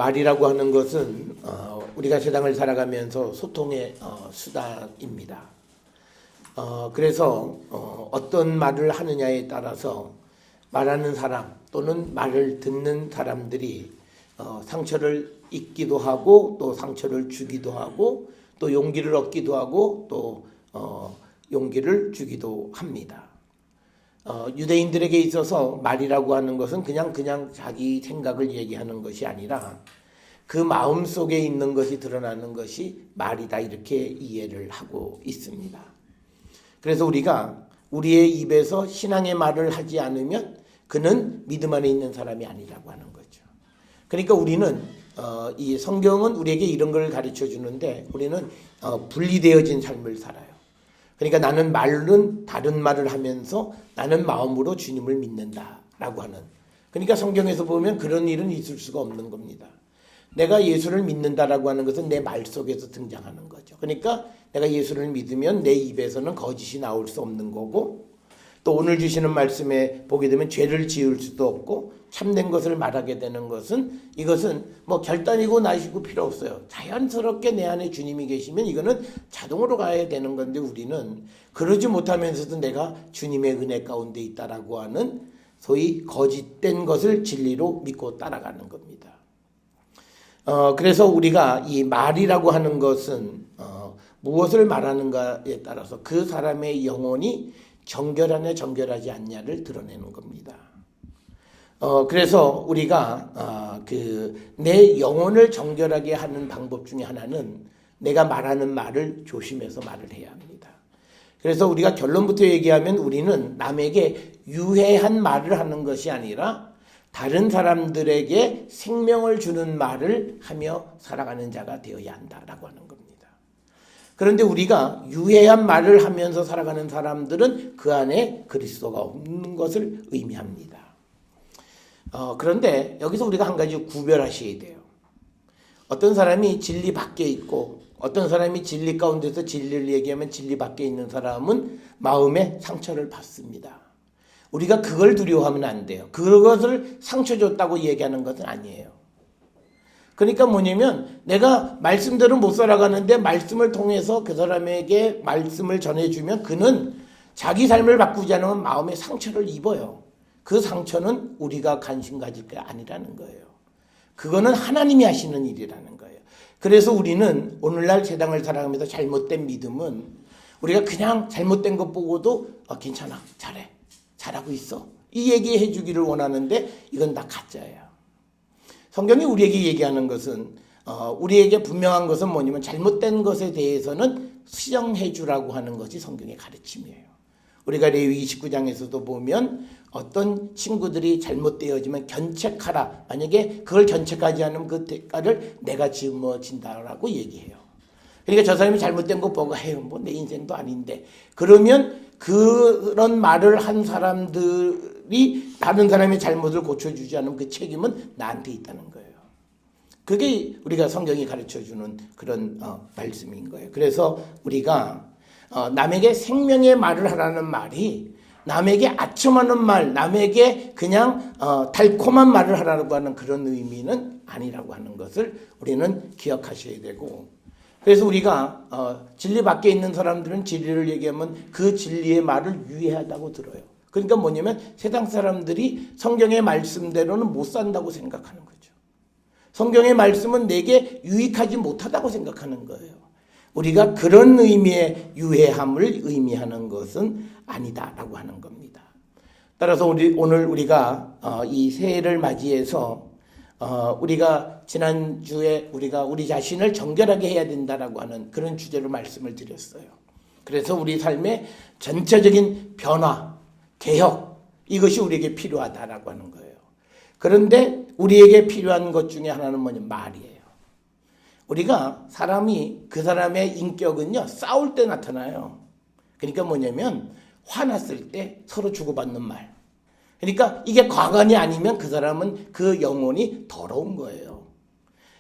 말이라고 하는 것은 우리가 세상을 살아가면서 소통의 수단입니다. 그래서 어떤 말을 하느냐에 따라서 말하는 사람 또는 말을 듣는 사람들이 상처를 입기도 하고 또 상처를 주기도 하고 또 용기를 얻기도 하고 또 용기를 주기도 합니다. 유대인들에게 있어서 말이라고 하는 것은 그냥 자기 생각을 얘기하는 것이 아니라 그 마음 속에 있는 것이 드러나는 것이 말이다, 이렇게 이해를 하고 있습니다. 그래서 우리가 우리의 입에서 신앙의 말을 하지 않으면 그는 믿음 안에 있는 사람이 아니라고 하는 거죠. 그러니까 우리는 이 성경은 우리에게 이런 걸 가르쳐 주는데 우리는 분리되어진 삶을 살아요. 그러니까 나는 말은 다른 말을 하면서 나는 마음으로 주님을 믿는다라고 하는, 그러니까 성경에서 보면 그런 일은 있을 수가 없는 겁니다. 내가 예수를 믿는다라고 하는 것은 내 말 속에서 등장하는 거죠. 그러니까 내가 예수를 믿으면 내 입에서는 거짓이 나올 수 없는 거고, 또 오늘 주시는 말씀에 보게 되면 죄를 지을 수도 없고 참된 것을 말하게 되는 것은, 이것은 뭐 결단이고 나시고 필요 없어요. 자연스럽게 내 안에 주님이 계시면 이거는 자동으로 가야 되는 건데, 우리는 그러지 못하면서도 내가 주님의 은혜 가운데 있다라고 하는 소위 거짓된 것을 진리로 믿고 따라가는 겁니다. 그래서 우리가 이 말이라고 하는 것은 무엇을 말하는가에 따라서 그 사람의 영혼이 정결하냐 정결하지 않냐를 드러내는 겁니다. 그래서 우리가 내 영혼을 정결하게 하는 방법 중에 하나는 내가 말하는 말을 조심해서 말을 해야 합니다. 그래서 우리가 결론부터 얘기하면 우리는 남에게 유해한 말을 하는 것이 아니라 다른 사람들에게 생명을 주는 말을 하며 살아가는 자가 되어야 한다라고 하는 겁니다. 그런데 우리가 유해한 말을 하면서 살아가는 사람들은 그 안에 그리스도가 없는 것을 의미합니다. 그런데 여기서 우리가 한 가지 구별하셔야 돼요. 어떤 사람이 진리 밖에 있고 어떤 사람이 진리 가운데서 진리를 얘기하면 진리 밖에 있는 사람은 마음에 상처를 받습니다. 우리가 그걸 두려워하면 안 돼요. 그것을 상처 줬다고 얘기하는 것은 아니에요. 그러니까 뭐냐면 내가 말씀대로 못 살아가는데 말씀을 통해서 그 사람에게 말씀을 전해주면 그는 자기 삶을 바꾸지 않으면 마음에 상처를 입어요. 그 상처는 우리가 관심 가질 게 아니라는 거예요. 그거는 하나님이 하시는 일이라는 거예요. 그래서 우리는 오늘날 세상을 살아가면서 잘못된 믿음은 우리가 그냥 잘못된 것 보고도 괜찮아, 잘해, 잘하고 있어, 이 얘기해 주기를 원하는데 이건 다 가짜예요. 성경이 우리에게 얘기하는 것은 우리에게 분명한 것은 뭐냐면 잘못된 것에 대해서는 수정해 주라고 하는 것이 성경의 가르침이에요. 우리가 레위기 19장에서도 보면 어떤 친구들이 잘못되어지면 견책하라. 만약에 그걸 견책하지 않으면 그 대가를 내가 짊어진다라고 얘기해요. 그러니까 저 사람이 잘못된 거 보고 해요, 뭐 내 인생도 아닌데, 그러면 그런 말을 한 사람들이 다른 사람의 잘못을 고쳐주지 않으면 그 책임은 나한테 있다는 거예요. 그게 우리가 성경이 가르쳐주는 그런 말씀인 거예요. 그래서 우리가 남에게 생명의 말을 하라는 말이 남에게 아첨하는 말, 남에게 그냥 달콤한 말을 하라고 하는 그런 의미는 아니라고 하는 것을 우리는 기억하셔야 되고, 그래서 우리가 진리 밖에 있는 사람들은 진리를 얘기하면 그 진리의 말을 유해하다고 들어요. 그러니까 뭐냐면 세상 사람들이 성경의 말씀대로는 못 산다고 생각하는 거죠. 성경의 말씀은 내게 유익하지 못하다고 생각하는 거예요. 우리가 그런 의미의 유해함을 의미하는 것은 아니다라고 하는 겁니다. 따라서 오늘 우리가 이 새해를 맞이해서 우리가 지난주에 우리가 우리 자신을 정결하게 해야 된다라고 하는 그런 주제로 말씀을 드렸어요. 그래서 우리 삶의 전체적인 변화, 개혁, 이것이 우리에게 필요하다라고 하는 거예요. 그런데 우리에게 필요한 것 중에 하나는 뭐냐면 말이에요. 우리가 사람이 그 사람의 인격은요 싸울 때 나타나요. 그러니까 뭐냐면 화났을 때 서로 주고받는 말. 그러니까 이게 과관이 아니면 그 사람은 그 영혼이 더러운 거예요.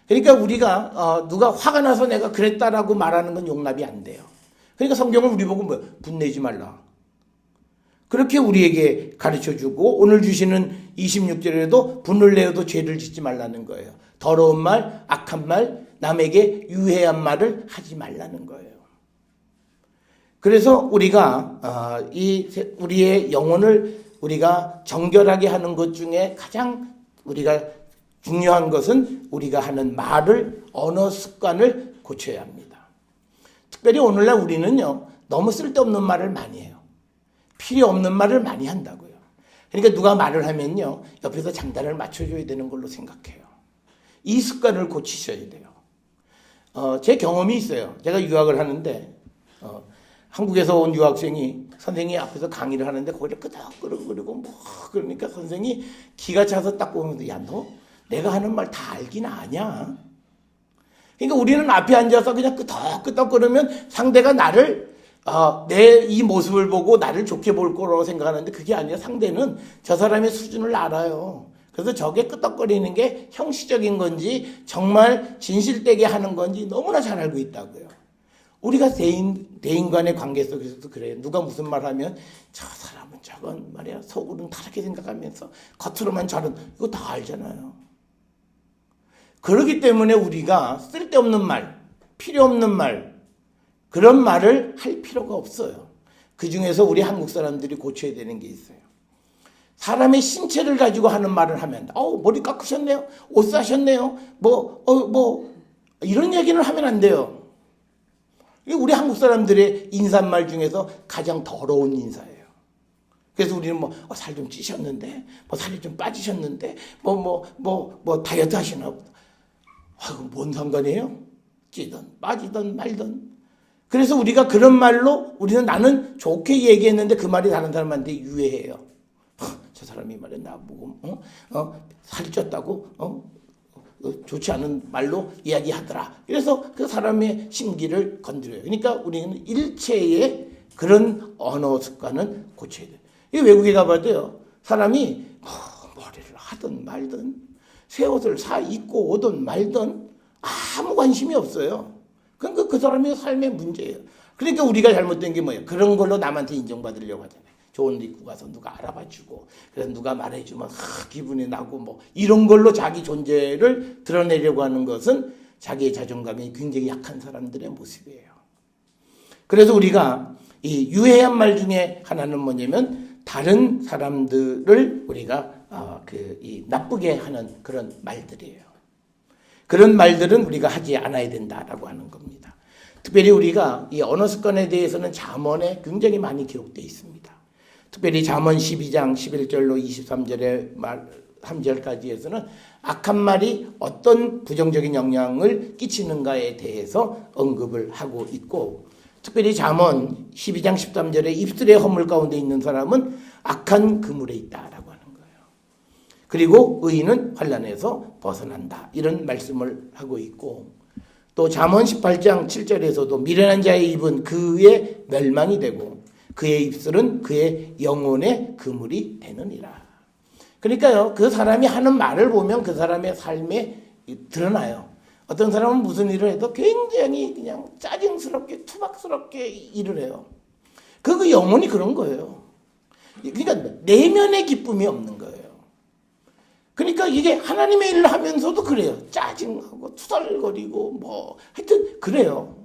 그러니까 우리가 누가 화가 나서 내가 그랬다라고 말하는 건 용납이 안 돼요. 그러니까 성경은 우리 보고 뭐 분내지 말라. 그렇게 우리에게 가르쳐주고 오늘 주시는 26절에도 분을 내어도 죄를 짓지 말라는 거예요. 더러운 말, 악한 말, 남에게 유해한 말을 하지 말라는 거예요. 그래서 우리가 우리의 영혼을 우리가 정결하게 하는 것 중에 가장 우리가 중요한 것은 우리가 하는 말을, 언어 습관을 고쳐야 합니다. 특별히 오늘날 우리는요, 너무 쓸데없는 말을 많이 해요. 필요 없는 말을 많이 한다고요. 그러니까 누가 말을 하면요, 옆에서 장단을 맞춰줘야 되는 걸로 생각해요. 이 습관을 고치셔야 돼요. 제 경험이 있어요. 제가 유학을 하는데 한국에서 온 유학생이 선생님이 앞에서 강의를 하는데 거기를 끄덕끄덕거리고 뭐 그러니까 선생님이 기가 차서 딱 보면서 야, 너 내가 하는 말 다 알긴 아냐? 그러니까 우리는 앞에 앉아서 그냥 끄덕끄덕거리면 상대가 나를 내 이 모습을 보고 나를 좋게 볼 거라고 생각하는데 그게 아니라 상대는 저 사람의 수준을 알아요. 그래서 저게 끄덕거리는 게 형식적인 건지 정말 진실되게 하는 건지 너무나 잘 알고 있다고요. 우리가 대인 간의 관계 속에서도 그래요. 누가 무슨 말 하면 저 사람은 저건 말이야 속으로는 다르게 생각하면서 겉으로만 저런 이거 다 알잖아요. 그렇기 때문에 우리가 쓸데없는 말, 필요 없는 말 그런 말을 할 필요가 없어요. 그중에서 우리 한국 사람들이 고쳐야 되는 게 있어요. 사람의 신체를 가지고 하는 말을 하면 머리 깎으셨네요. 옷 사셨네요. 이런 얘기는 하면 안 돼요. 이게 우리 한국 사람들의 인사말 중에서 가장 더러운 인사예요. 그래서 우리는 살 좀 찌셨는데, 살이 좀 빠지셨는데, 다이어트 하시나 보다. 뭔 상관이에요? 찌든 빠지든 말든. 그래서 우리가 그런 말로 우리는 나는 좋게 얘기했는데 그 말이 다른 사람한테 유해해요. 저 사람이 말이야 나보고 살이 쪘다고 좋지 않은 말로 이야기하더라. 그래서 그 사람의 심기를 건드려요. 그러니까 우리는 일체의 그런 언어 습관은 고쳐야 돼요. 이 외국에 가봐도요. 사람이 머리를 하든 말든 새 옷을 사 입고 오든 말든 아무 관심이 없어요. 그러니까 그 사람의 삶의 문제예요. 그러니까 우리가 잘못된 게 뭐예요? 그런 걸로 남한테 인정받으려고 하잖아요. 좋은 데 입고 가서 누가 알아봐주고 그래서 누가 말해주면 기분이 나고 이런 걸로 자기 존재를 드러내려고 하는 것은 자기의 자존감이 굉장히 약한 사람들의 모습이에요. 그래서 우리가 이 유해한 말 중에 하나는 뭐냐면 다른 사람들을 우리가 나쁘게 하는 그런 말들이에요. 그런 말들은 우리가 하지 않아야 된다라고 하는 겁니다. 특별히 우리가 이 언어 습관에 대해서는 잠언에 굉장히 많이 기록되어 있습니다. 특별히 잠언 12장 11절로 23절의 3절까지에서는 악한 말이 어떤 부정적인 영향을 끼치는가에 대해서 언급을 하고 있고 특별히 잠언 12장 13절에 입술의 허물 가운데 있는 사람은 악한 그물에 있다라고 하는 거예요. 그리고 의인은 환난에서 벗어난다. 이런 말씀을 하고 있고 또 잠언 18장 7절에서도 미련한 자의 입은 그의 멸망이 되고 그의 입술은 그의 영혼의 그물이 되느니라. 그러니까요, 그 사람이 하는 말을 보면 그 사람의 삶에 드러나요. 어떤 사람은 무슨 일을 해도 굉장히 그냥 짜증스럽게 투박스럽게 일을 해요. 그 영혼이 그런 거예요. 그러니까 내면의 기쁨이 없는 거예요. 그러니까 이게 하나님의 일을 하면서도 그래요. 짜증하고 투덜거리고 하여튼 그래요.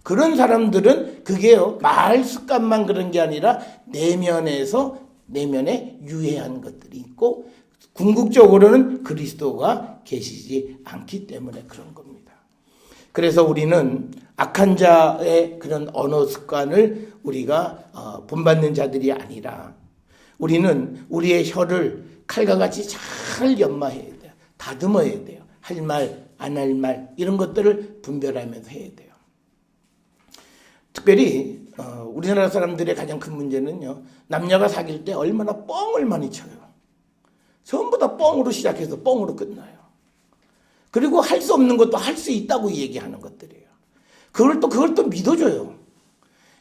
그런 사람들은 그게요, 말 습관만 그런 게 아니라 내면에 유해한 것들이 있고 궁극적으로는 그리스도가 계시지 않기 때문에 그런 겁니다. 그래서 우리는 악한 자의 그런 언어 습관을 우리가 본받는 자들이 아니라 우리는 우리의 혀를 칼과 같이 잘 연마해야 돼요. 다듬어야 돼요. 할 말, 안 할 말 이런 것들을 분별하면서 해야 돼요. 특별히 우리나라 사람들의 가장 큰 문제는요. 남녀가 사귈 때 얼마나 뻥을 많이 쳐요. 전부 다 뻥으로 시작해서 뻥으로 끝나요. 그리고 할 수 없는 것도 할 수 있다고 얘기하는 것들이에요. 그걸 또 믿어줘요.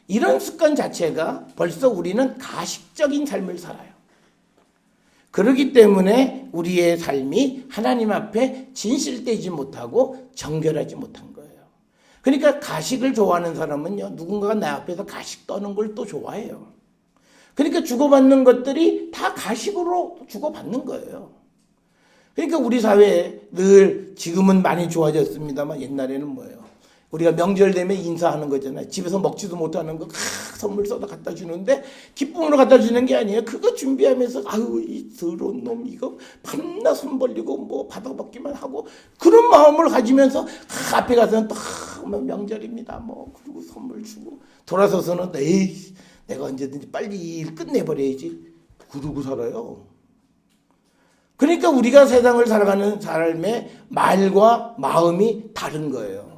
이런 습관 자체가 벌써 우리는 가식적인 삶을 살아요. 그렇기 때문에 우리의 삶이 하나님 앞에 진실되지 못하고 정결하지 못한 거예요. 그러니까 가식을 좋아하는 사람은요, 누군가가 내 앞에서 가식 떠는 걸 또 좋아해요. 그러니까 주고받는 것들이 다 가식으로 주고받는 거예요. 그러니까 우리 사회에 늘 지금은 많이 좋아졌습니다만 옛날에는 뭐예요? 우리가 명절 되면 인사하는 거잖아요. 집에서 먹지도 못하는 거 선물 써다 갖다 주는데 기쁨으로 갖다 주는 게 아니에요. 그거 준비하면서 아유 이 더러운 놈 이거 밤낮 손 벌리고 뭐 받아먹기만 하고 그런 마음을 가지면서 앞에 가서는 또 명절입니다. 뭐 그리고 선물 주고 돌아서서는 에이 내가 언제든지 빨리 일 끝내버려야지. 그러고 살아요. 그러니까 우리가 세상을 살아가는 삶의 말과 마음이 다른 거예요.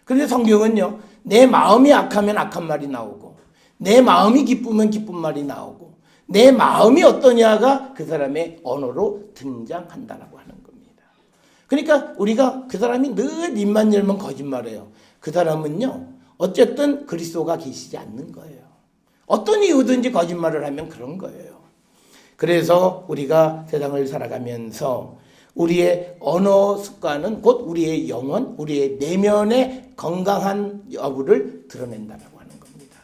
그런데 성경은요, 내 마음이 악하면 악한 말이 나오고, 내 마음이 기쁘면 기쁜 말이 나오고, 내 마음이 어떠냐가 그 사람의 언어로 등장한다라고 하는 겁니다. 그러니까 우리가 그 사람이 늘 입만 열면 거짓말해요. 그 사람은요, 어쨌든 그리스도가 계시지 않는 거예요. 어떤 이유든지 거짓말을 하면 그런 거예요. 그래서 우리가 세상을 살아가면서 우리의 언어 습관은 곧 우리의 영혼, 우리의 내면의 건강한 여부를 드러낸다라고 하는 겁니다.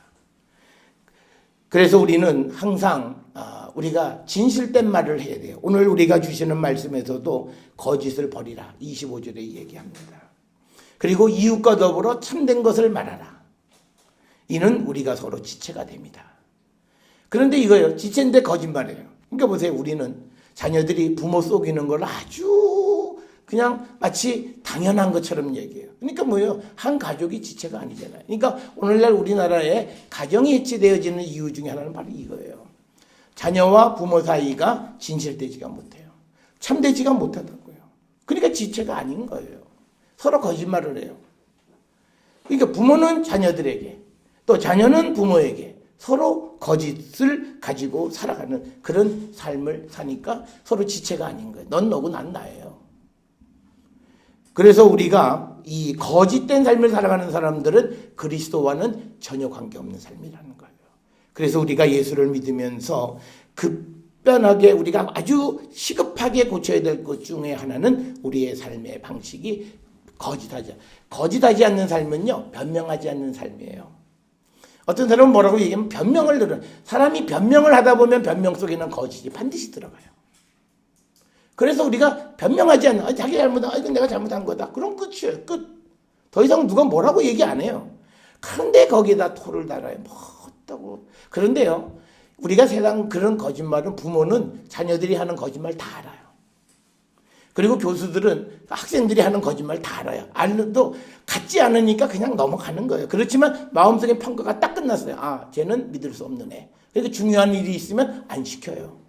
그래서 우리는 항상 우리가 진실된 말을 해야 돼요. 오늘 우리가 주시는 말씀에서도 거짓을 버리라 25절에 얘기합니다. 그리고 이웃과 더불어 참된 것을 말하라. 이는 우리가 서로 지체가 됩니다. 그런데 이거요, 지체인데 거짓말이에요. 그러니까 보세요, 우리는 자녀들이 부모 속이는 걸 아주 그냥 마치 당연한 것처럼 얘기해요. 그러니까 뭐예요? 한 가족이 지체가 아니잖아요. 그러니까 오늘날 우리나라에 가정이 해체되어지는 이유 중에 하나는 바로 이거예요. 자녀와 부모 사이가 진실되지가 못해요. 참되지가 못하다고요. 그러니까 지체가 아닌 거예요. 서로 거짓말을 해요. 그러니까 부모는 자녀들에게 또 자녀는 부모에게 서로 거짓을 가지고 살아가는 그런 삶을 사니까 서로 지체가 아닌 거예요. 넌 너고 난 나예요. 그래서 우리가 이 거짓된 삶을 살아가는 사람들은 그리스도와는 전혀 관계없는 삶이라는 거예요. 그래서 우리가 예수를 믿으면서 급변하게 우리가 아주 시급하게 고쳐야 될 것 중에 하나는 우리의 삶의 방식이 거짓하지 않는 삶은요, 변명하지 않는 삶이에요. 어떤 사람은 뭐라고 얘기하면 변명을 들어요. 사람이 변명을 하다 보면 변명 속에는 거짓이 반드시 들어가요. 그래서 우리가 변명하지 않는, 자기 잘못한, 이건 내가 잘못한 거다. 그럼 끝이에요. 끝. 더 이상 누가 뭐라고 얘기 안 해요. 그런데 거기다 토를 달아요. 뭐 어떠고. 그런데요, 우리가 세상 그런 거짓말은 부모는 자녀들이 하는 거짓말 다 알아요. 그리고 교수들은 학생들이 하는 거짓말 다 알아요. 알도 같지 않으니까 그냥 넘어가는 거예요. 그렇지만 마음속에 평가가 딱 끝났어요. 아, 쟤는 믿을 수 없는 애. 그러니까 중요한 일이 있으면 안 시켜요.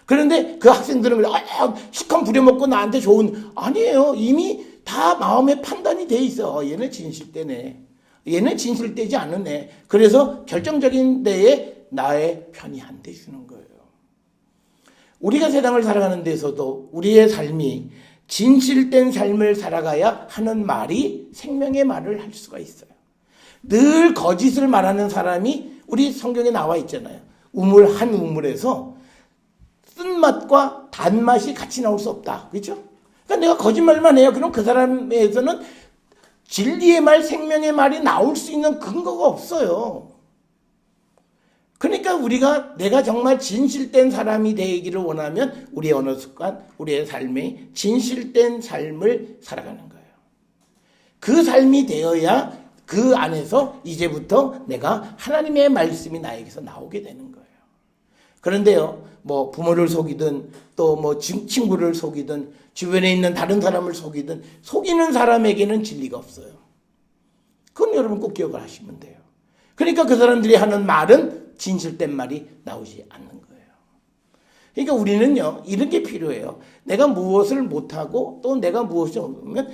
그런데 그 학생들은 시커먼 부려먹고 나한테 좋은, 아니에요. 이미 다 마음의 판단이 돼 있어. 얘는 진실되네. 얘는 진실되지 않은 애. 그래서 결정적인 데에 나의 편이 안 돼주는 거예요. 우리가 세상을 살아가는 데서도 우리의 삶이 진실된 삶을 살아가야 하는 말이 생명의 말을 할 수가 있어요. 늘 거짓을 말하는 사람이 우리 성경에 나와 있잖아요. 한 우물에서 쓴맛과 단맛이 같이 나올 수 없다. 그렇죠? 그러니까 내가 거짓말만 해요. 그럼 그 사람에서는 진리의 말, 생명의 말이 나올 수 있는 근거가 없어요. 그러니까 우리가 내가 정말 진실된 사람이 되기를 원하면 우리의 언어 습관, 우리의 삶에 진실된 삶을 살아가는 거예요. 그 삶이 되어야 그 안에서 이제부터 내가 하나님의 말씀이 나에게서 나오게 되는 거예요. 그런데요, 뭐 부모를 속이든 또 뭐 친구를 속이든 주변에 있는 다른 사람을 속이든 속이는 사람에게는 진리가 없어요. 그건 여러분 꼭 기억을 하시면 돼요. 그러니까 그 사람들이 하는 말은 진실된 말이 나오지 않는 거예요. 그러니까 우리는요, 이런 게 필요해요. 내가 무엇을 못하고 또 내가 무엇을 없으면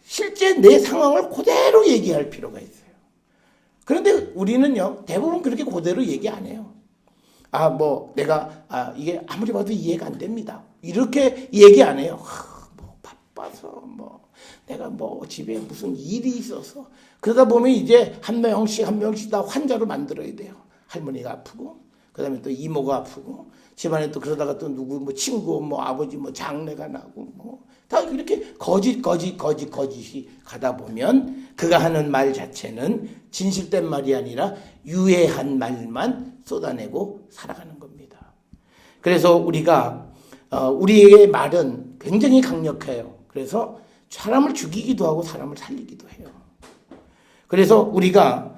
실제 내 상황을 그대로 얘기할 필요가 있어요. 그런데 우리는요, 대부분 그렇게 그대로 얘기 안 해요. 이게 아무리 봐도 이해가 안 됩니다. 이렇게 얘기 안 해요. 바빠서 내가 집에 무슨 일이 있어서 그러다 보면 이제 한 명씩 다 환자로 만들어야 돼요. 할머니가 아프고 그다음에 또 이모가 아프고 집안에 또 그러다가 또 누구 친구 아버지 장례가 나고 다 이렇게 거짓이 가다 보면 그가 하는 말 자체는 진실된 말이 아니라 유해한 말만 쏟아내고 살아가는 겁니다. 그래서 우리가 우리의 말은 굉장히 강력해요. 그래서 사람을 죽이기도 하고 사람을 살리기도 해요. 그래서 우리가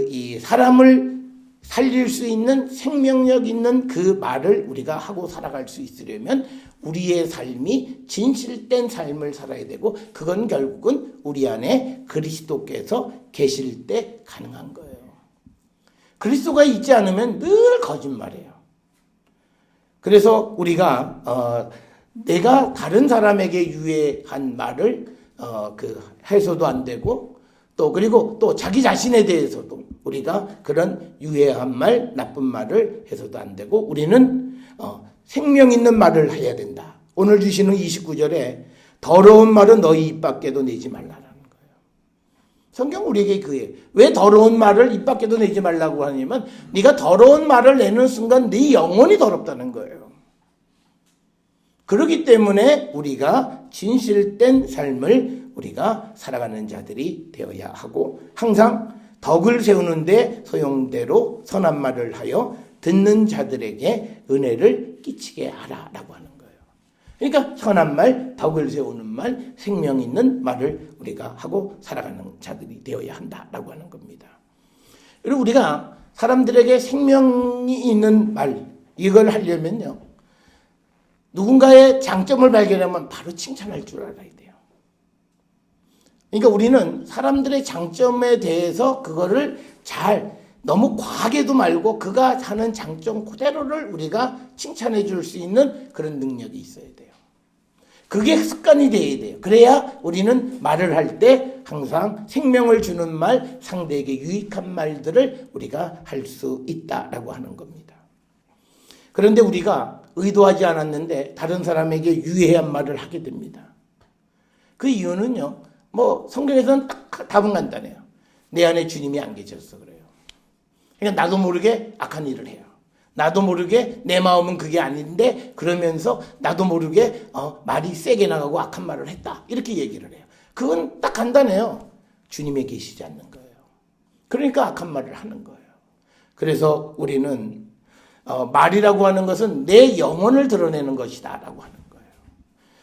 이 사람을 살릴 수 있는 생명력 있는 그 말을 우리가 하고 살아갈 수 있으려면 우리의 삶이 진실된 삶을 살아야 되고 그건 결국은 우리 안에 그리스도께서 계실 때 가능한 거예요. 그리스도가 있지 않으면 늘 거짓말이에요. 그래서 우리가 내가 다른 사람에게 유해한 말을 해서도 안 되고 그리고 또 자기 자신에 대해서도 우리가 그런 유해한 말, 나쁜 말을 해서도 안 되고 우리는 생명 있는 말을 해야 된다. 오늘 주시는 29절에 더러운 말은 너희 입 밖에도 내지 말라라는 거예요. 성경 우리에게 그예요. 왜 더러운 말을 입 밖에도 내지 말라고 하냐면 네가 더러운 말을 내는 순간 네 영혼이 더럽다는 거예요. 그렇기 때문에 우리가 진실된 삶을 우리가 살아가는 자들이 되어야 하고 항상 덕을 세우는데 소용대로 선한 말을 하여 듣는 자들에게 은혜를 끼치게 하라라고 하는 거예요. 그러니까 선한 말, 덕을 세우는 말, 생명 있는 말을 우리가 하고 살아가는 자들이 되어야 한다라고 하는 겁니다. 그리고 우리가 사람들에게 생명이 있는 말 이걸 하려면요. 누군가의 장점을 발견하면 바로 칭찬할 줄 알아야 돼요. 그러니까 우리는 사람들의 장점에 대해서 그거를 너무 과하게도 말고 그가 하는 장점 그대로를 우리가 칭찬해 줄 수 있는 그런 능력이 있어야 돼요. 그게 습관이 돼야 돼요. 그래야 우리는 말을 할 때 항상 생명을 주는 말, 상대에게 유익한 말들을 우리가 할 수 있다라고 하는 겁니다. 그런데 우리가 의도하지 않았는데 다른 사람에게 유해한 말을 하게 됩니다. 그 이유는요. 성경에서는 딱 답은 간단해요. 내 안에 주님이 안 계셔서 그래요. 그러니까 나도 모르게 악한 일을 해요. 나도 모르게 내 마음은 그게 아닌데 그러면서 나도 모르게 말이 세게 나가고 악한 말을 했다. 이렇게 얘기를 해요. 그건 딱 간단해요. 주님이 계시지 않는 거예요. 그러니까 악한 말을 하는 거예요. 그래서 우리는 말이라고 하는 것은 내 영혼을 드러내는 것이다 라고 하는 거예요.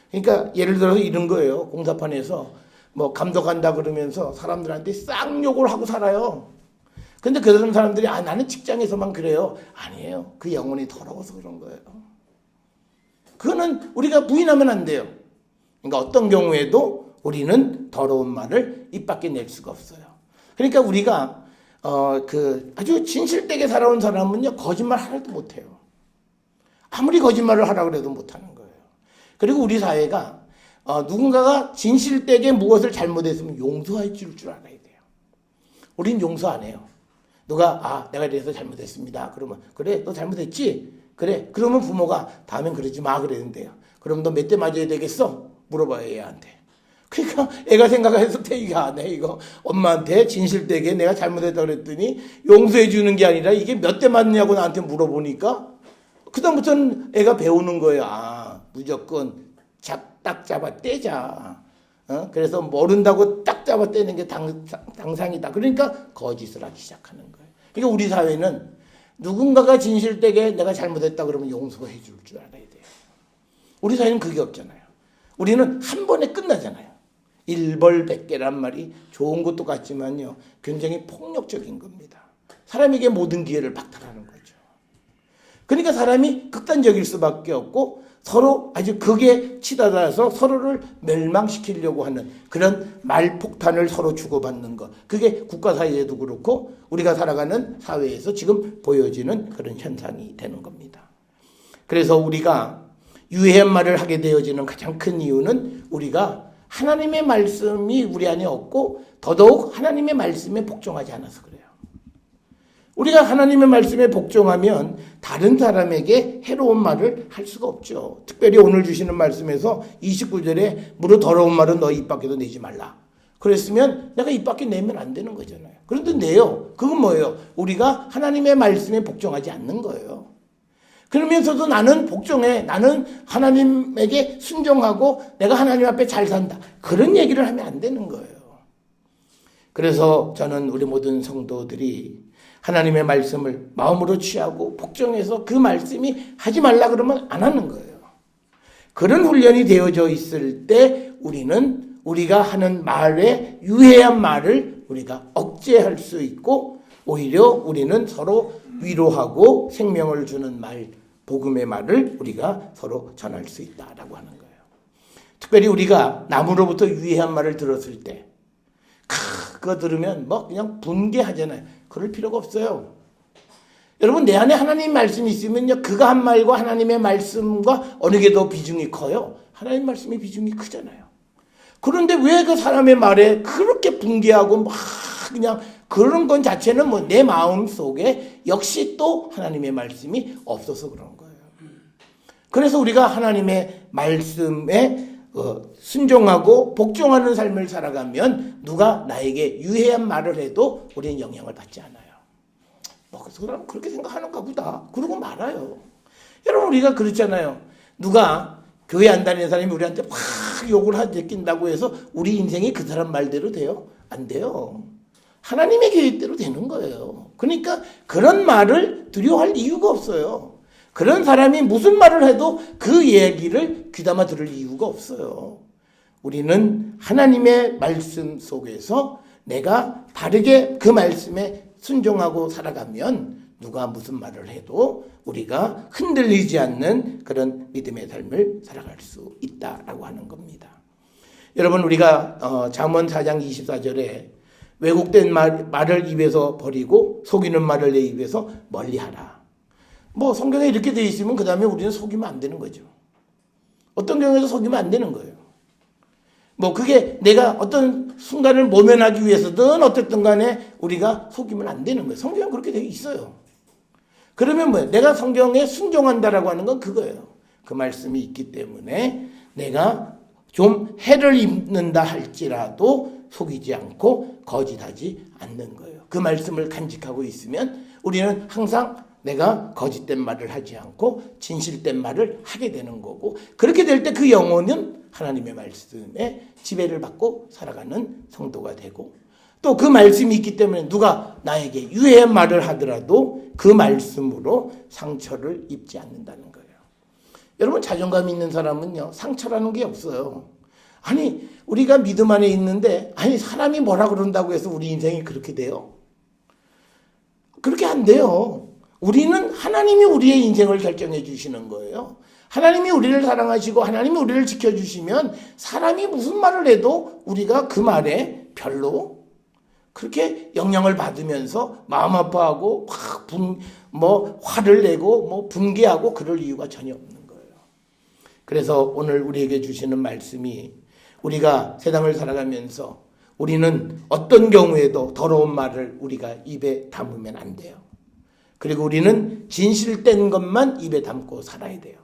그러니까 예를 들어서 이런 거예요. 공사판에서 감독한다 그러면서 사람들한테 싹 욕을 하고 살아요. 근데 그런 사람들이 나는 직장에서만 그래요. 아니에요. 그 영혼이 더러워서 그런 거예요. 그거는 우리가 부인하면 안 돼요. 그러니까 어떤 경우에도 우리는 더러운 말을 입 밖에 낼 수가 없어요. 그러니까 우리가 아주 진실되게 살아온 사람은요, 거짓말 하나도 못해요. 아무리 거짓말을 하라고 해도 못하는 거예요. 그리고 우리 사회가 누군가가 진실되게 무엇을 잘못했으면 용서해 줄 알아야 돼요. 우린 용서 안 해요. 누가 내가 이래서 잘못했습니다. 그러면 그래 너 잘못했지? 그래 그러면 부모가 다음엔 그러지 마 그랬는데요. 그럼 너 몇 대 맞아야 되겠어? 물어봐요 애한테. 그러니까 애가 생각해서 이거 이거 엄마한테 진실되게 내가 잘못했다고 그랬더니 용서해 주는 게 아니라 이게 몇 대 맞냐고 나한테 물어보니까 그다음부터는 애가 배우는 거예요. 무조건 딱 잡아 떼자. 그래서 모른다고 딱 잡아 떼는 게 당상이다. 그러니까 거짓을 하기 시작하는 거예요. 그러니까 우리 사회는 누군가가 진실되게 내가 잘못했다 그러면 용서해 줄 알아야 돼요. 우리 사회는 그게 없잖아요. 우리는 한 번에 끝나잖아요. 일벌백계란 말이 좋은 것도 같지만요. 굉장히 폭력적인 겁니다. 사람에게 모든 기회를 박탈하는 거죠. 그러니까 사람이 극단적일 수밖에 없고 서로 아주 극에 치닫아서 서로를 멸망시키려고 하는 그런 말폭탄을 서로 주고받는 것. 그게 국가 사회에도 그렇고 우리가 살아가는 사회에서 지금 보여지는 그런 현상이 되는 겁니다. 그래서 우리가 유해한 말을 하게 되어지는 가장 큰 이유는 우리가 하나님의 말씀이 우리 안에 없고 더더욱 하나님의 말씀에 복종하지 않아서 그래요. 우리가 하나님의 말씀에 복종하면 다른 사람에게 해로운 말을 할 수가 없죠. 특별히 오늘 주시는 말씀에서 29절에 무릇 더러운 말은 너희 입 밖에도 내지 말라. 그랬으면 내가 입 밖에 내면 안 되는 거잖아요. 그런데 내요. 그건 뭐예요? 우리가 하나님의 말씀에 복종하지 않는 거예요. 그러면서도 나는 복종해. 나는 하나님에게 순종하고 내가 하나님 앞에 잘 산다. 그런 얘기를 하면 안 되는 거예요. 그래서 저는 우리 모든 성도들이 하나님의 말씀을 마음으로 취하고 복종해서 그 말씀이 하지 말라 그러면 안 하는 거예요. 그런 훈련이 되어져 있을 때 우리는 우리가 하는 말에 유해한 말을 우리가 억제할 수 있고 오히려 우리는 서로 위로하고 생명을 주는 말, 복음의 말을 우리가 서로 전할 수 있다라고 하는 거예요. 특별히 우리가 남으로부터 유해한 말을 들었을 때 그거 들으면 뭐 그냥 분개하잖아요. 그럴 필요가 없어요. 여러분 내 안에 하나님 말씀이 있으면요. 그가 한 말과 하나님의 말씀과 어느 게 더 비중이 커요? 하나님 말씀의 비중이 크잖아요. 그런데 왜 그 사람의 말에 그렇게 분개하고 막 그냥 그런 건 자체는 뭐 내 마음 속에 역시 또 하나님의 말씀이 없어서 그런 거예요. 그래서 우리가 하나님의 말씀에 순종하고 복종하는 삶을 살아가면 누가 나에게 유해한 말을 해도 우리는 영향을 받지 않아요. 그 사람 그렇게 생각하는가 보다. 그러고 말아요. 여러분 우리가 그렇잖아요. 누가 교회 안 다니는 사람이 우리한테 막 욕을 느낀다고 해서 우리 인생이 그 사람 말대로 돼요? 안 돼요. 하나님의 계획대로 되는 거예요. 그러니까 그런 말을 두려워할 이유가 없어요. 그런 사람이 무슨 말을 해도 그 얘기를 귀담아 들을 이유가 없어요. 우리는 하나님의 말씀 속에서 내가 바르게 그 말씀에 순종하고 살아가면 누가 무슨 말을 해도 우리가 흔들리지 않는 그런 믿음의 삶을 살아갈 수 있다라고 하는 겁니다. 여러분 우리가 잠언 4장 24절에 왜곡된 말을 입에서 버리고 속이는 말을 내 입에서 멀리하라. 뭐 성경에 이렇게 되어 있으면 그 다음에 우리는 속이면 안 되는 거죠. 어떤 경우에도 속이면 안 되는 거예요. 뭐 그게 내가 어떤 순간을 모면하기 위해서든 어쨌든 간에 우리가 속이면 안 되는 거예요. 성경은 그렇게 되어 있어요. 그러면 뭐예요? 내가 성경에 순종한다라고 하는 건 그거예요. 그 말씀이 있기 때문에 내가 좀 해를 입는다 할지라도 속이지 않고 거짓하지 않는 거예요. 그 말씀을 간직하고 있으면 우리는 항상 내가 거짓된 말을 하지 않고 진실된 말을 하게 되는 거고 그렇게 될 때 그 영혼은 하나님의 말씀에 지배를 받고 살아가는 성도가 되고 또 그 말씀이 있기 때문에 누가 나에게 유해한 말을 하더라도 그 말씀으로 상처를 입지 않는다는 거예요. 여러분 자존감 있는 사람은요 상처라는 게 없어요. 아니 우리가 믿음 안에 있는데 아니 사람이 뭐라 그런다고 해서 우리 인생이 그렇게 돼요? 그렇게 안 돼요. 우리는 하나님이 우리의 인생을 결정해 주시는 거예요. 하나님이 우리를 사랑하시고 하나님이 우리를 지켜주시면 사람이 무슨 말을 해도 우리가 그 말에 별로 그렇게 영향을 받으면서 마음 아파하고 화를 내고 분개하고 그럴 이유가 전혀 없는 거예요. 그래서 오늘 우리에게 주시는 말씀이 우리가 세상을 살아가면서 우리는 어떤 경우에도 더러운 말을 우리가 입에 담으면 안 돼요. 그리고 우리는 진실된 것만 입에 담고 살아야 돼요.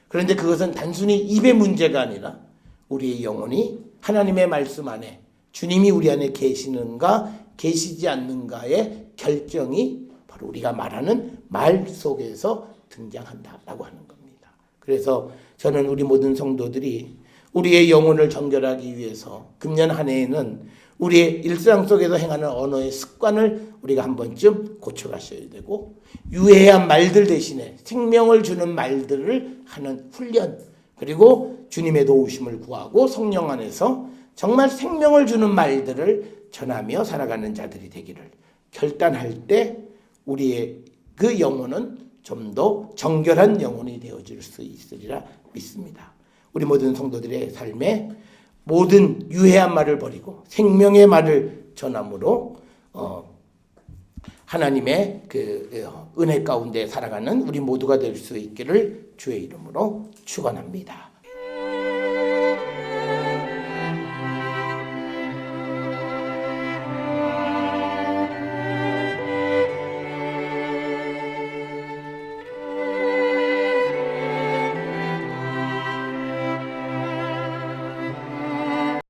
그런데 그것은 단순히 입의 문제가 아니라 우리의 영혼이 하나님의 말씀 안에 주님이 우리 안에 계시는가 계시지 않는가의 결정이 바로 우리가 말하는 말 속에서 등장한다라고 하는 겁니다. 그래서 저는 우리 모든 성도들이 우리의 영혼을 정결하기 위해서 금년 한 해에는 우리의 일상 속에서 행하는 언어의 습관을 우리가 한 번쯤 고쳐가셔야 되고 유해한 말들 대신에 생명을 주는 말들을 하는 훈련 그리고 주님의 도우심을 구하고 성령 안에서 정말 생명을 주는 말들을 전하며 살아가는 자들이 되기를 결단할 때 우리의 그 영혼은 좀 더 정결한 영혼이 되어질 수 있으리라 믿습니다. 우리 모든 성도들의 삶에 모든 유해한 말을 버리고 생명의 말을 전함으로 하나님의 그 은혜 가운데 살아가는 우리 모두가 될 수 있기를 주의 이름으로 축원합니다.